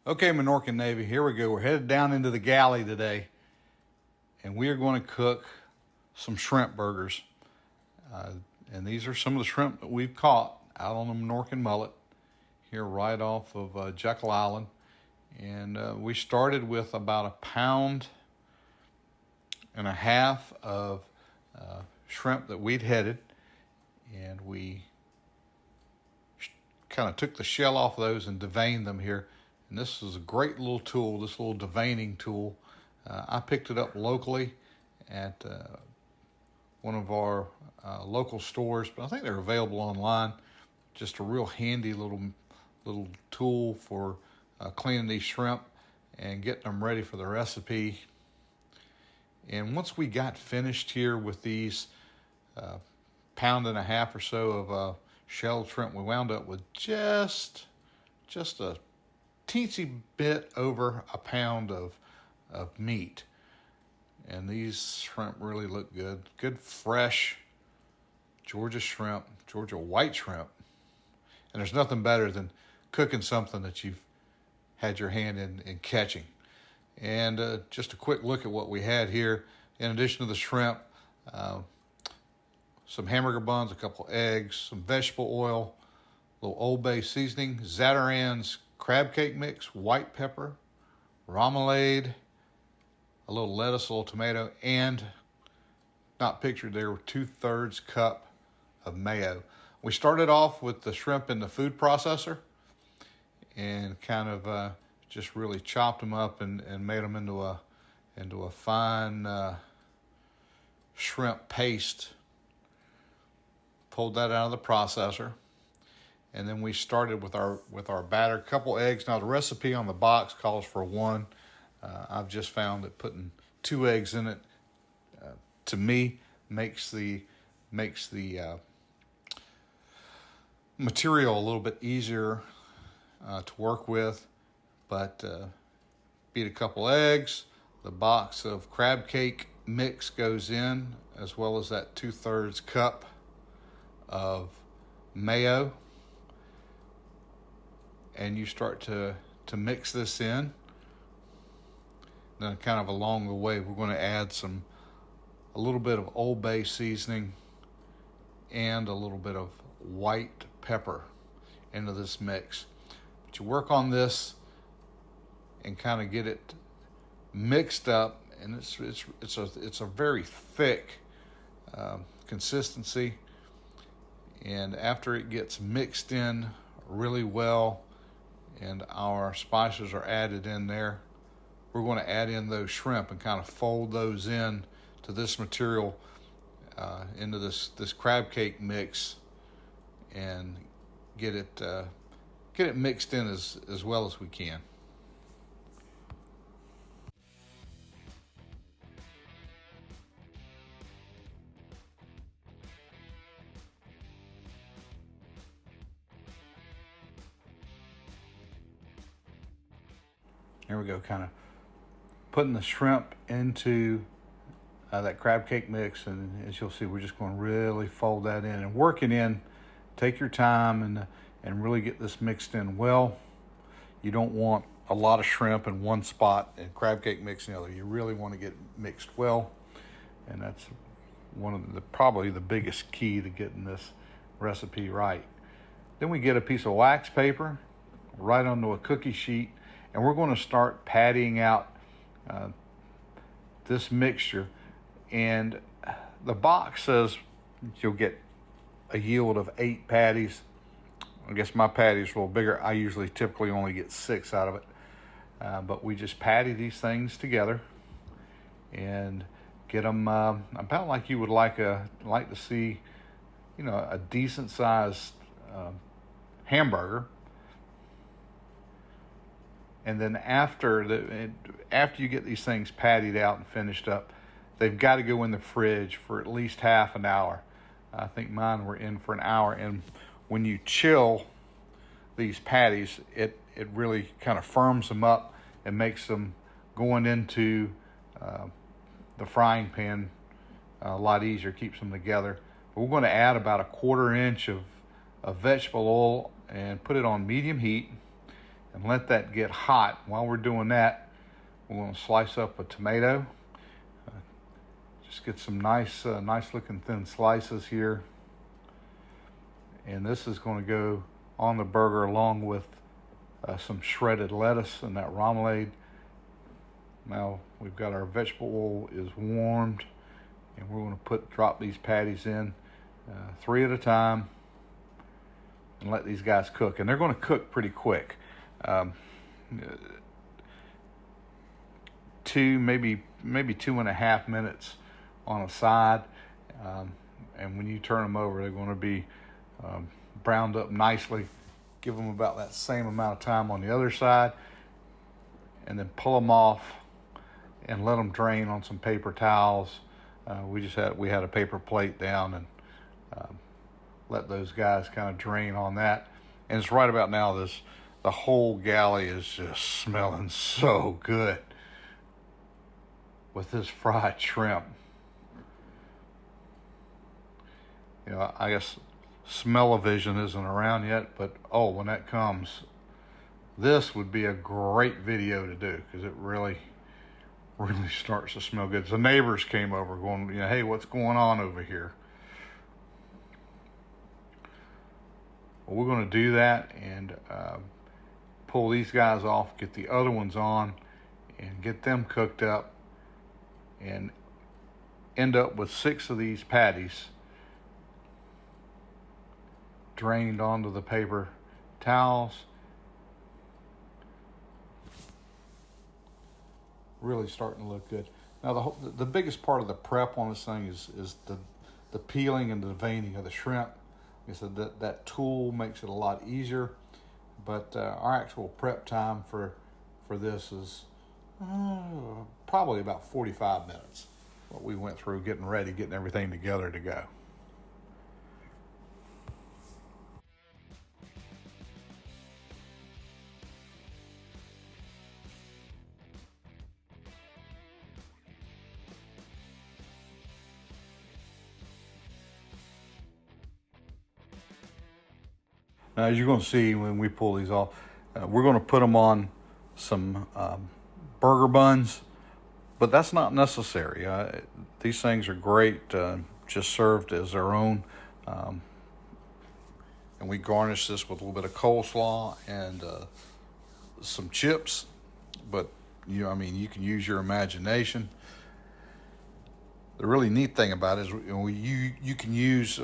Okay, Minorcan Navy, here we go. We're headed down into the galley today, and we are going to cook some shrimp burgers. And these are some of the shrimp that we've caught out on the Minorcan Mullet here right off of Jekyll Island. And we started with about 1.5 pounds of shrimp that we'd headed, and we kind of took the shell off of those and deveined them here. And this is a great little tool, this little deveining tool. I picked it up locally at one of our local stores, but I think they're available online. Just a real handy little tool for cleaning these shrimp and getting them ready for the recipe. And once we got finished here with these 1.5 pounds or so of shelled shrimp, we wound up with just a teensy bit over 1 pound of meat. And these shrimp really look good. Good fresh Georgia shrimp, Georgia white shrimp. And there's nothing better than cooking something that you've had your hand in catching. And just a quick look at what we had here. In addition to the shrimp, some hamburger buns, a couple eggs, some vegetable oil, a little Old Bay seasoning, Zatarain's crab cake mix, white pepper, remoulade, a little lettuce, a little tomato, and not pictured there, 2/3 cup of mayo. We started off with the shrimp in the food processor and kind of just really chopped them up and made them into a fine shrimp paste. Pulled that out of the processor. And then we started with our batter, a couple eggs. Now the recipe on the box calls for 1. I've just found that putting 2 eggs in it, to me, makes the material a little bit easier to work with. But beat a couple eggs. The box of crab cake mix goes in, as well as that 2/3 cup of mayo. And you start to mix this in. Then kind of along the way, we're going to add a little bit of Old Bay seasoning and a little bit of white pepper into this mix. But you work on this and kind of get it mixed up, and it's a very thick consistency. And after it gets mixed in really well, and our spices are added in there, we're going to add in those shrimp and kind of fold those in to this material, into this crab cake mix, and get it mixed in as well as we can. Here we go, kind of putting the shrimp into that crab cake mix, and as you'll see, we're just going to really fold that in and work it in. Take your time and really get this mixed in well. You don't want a lot of shrimp in one spot and crab cake mix in the other. You really want to get mixed well, and that's one of probably the biggest key to getting this recipe right. Then we get a piece of wax paper right onto a cookie sheet, and we're going to start pattying out this mixture. And the box says you'll get a yield of 8 patties. I guess my patty is a little bigger. I typically only get 6 out of it. But we just patty these things together and get them about like you would like to see, a decent sized hamburger. And then after you get these things pattied out and finished up, they've got to go in the fridge for at least half an hour. I think mine were in for an hour. And when you chill these patties, it really kind of firms them up and makes them going into the frying pan a lot easier, keeps them together. But we're going to add about 1/4 inch of vegetable oil and put it on medium heat. and let that get hot. While we're doing that, we're going to slice up a tomato. Just get some nice looking thin slices here. And this is going to go on the burger along with some shredded lettuce and that remoulade. Now we've got our vegetable oil is warmed, and we're going to drop these patties in 3 at a time and let these guys cook. And they're going to cook pretty quick. 2, maybe 2.5 minutes on a side. And when you turn them over, they're going to be browned up nicely. Give them about that same amount of time on the other side, and then pull them off and let them drain on some paper towels. We had a paper plate down, and let those guys kind of drain on that. And it's right about now the whole galley is just smelling so good with this fried shrimp. You know, I guess smell-o-vision isn't around yet, but when that comes, this would be a great video to do, because it really starts to smell good. The neighbors came over going, hey, what's going on over here? Well, we're going to do that and pull these guys off, get the other ones on, and get them cooked up, and end up with 6 of these patties drained onto the paper towels. Really starting to look good. Now the biggest part of the prep on this thing is the peeling and the veining of the shrimp. Like I said, that tool makes it a lot easier, but our actual prep time for this is probably about 45 minutes. What we went through getting ready, getting everything together to go. Now, as you're going to see when we pull these off, we're going to put them on some burger buns, but that's not necessary. These things are great, just served as their own. And we garnish this with a little bit of coleslaw and some chips, but you can use your imagination. The really neat thing about it is you can use.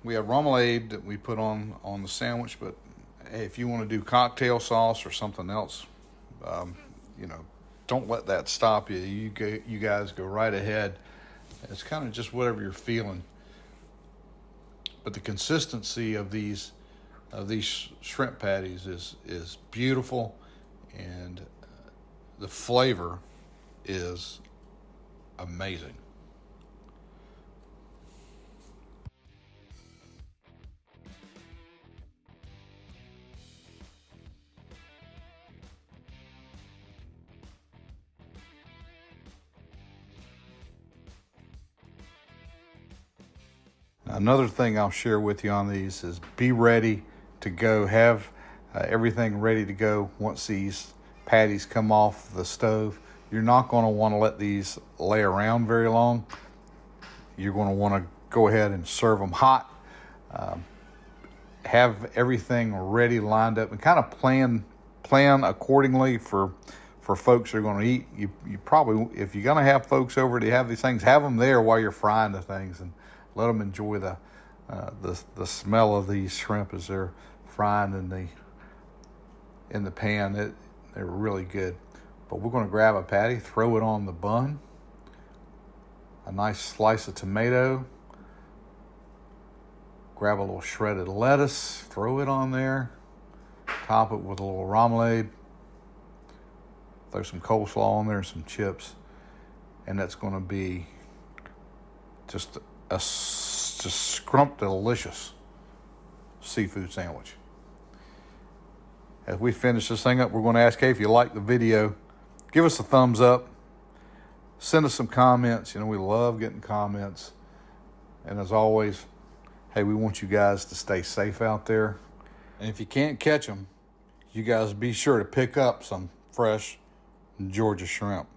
We have remoulade that we put on the sandwich, but hey, if you want to do cocktail sauce or something else, don't let that stop you. You guys go right ahead. It's kind of just whatever you're feeling. But the consistency of these shrimp patties is beautiful, and the flavor is amazing. Another thing I'll share with you on these is be ready to go. Have everything ready to go once these patties come off the stove. You're not going to want to let these lay around very long. You're going to want to go ahead and serve them hot. Have everything ready, lined up, and kind of plan accordingly for folks that are going to eat. You probably, if you're going to have folks over to have these things, have them there while you're frying the things, and let them enjoy the smell of these shrimp as they're frying in the pan. They're really good. But we're going to grab a patty, throw it on the bun, a nice slice of tomato, grab a little shredded lettuce, throw it on there, top it with a little remoulade, throw some coleslaw on there and some chips, and that's going to be just delicious seafood sandwich. As we finish this thing up, we're going to ask, hey, if you like the video, give us a thumbs up, send us some comments. We love getting comments. And as always, hey, we want you guys to stay safe out there. And if you can't catch them, you guys be sure to pick up some fresh Georgia shrimp.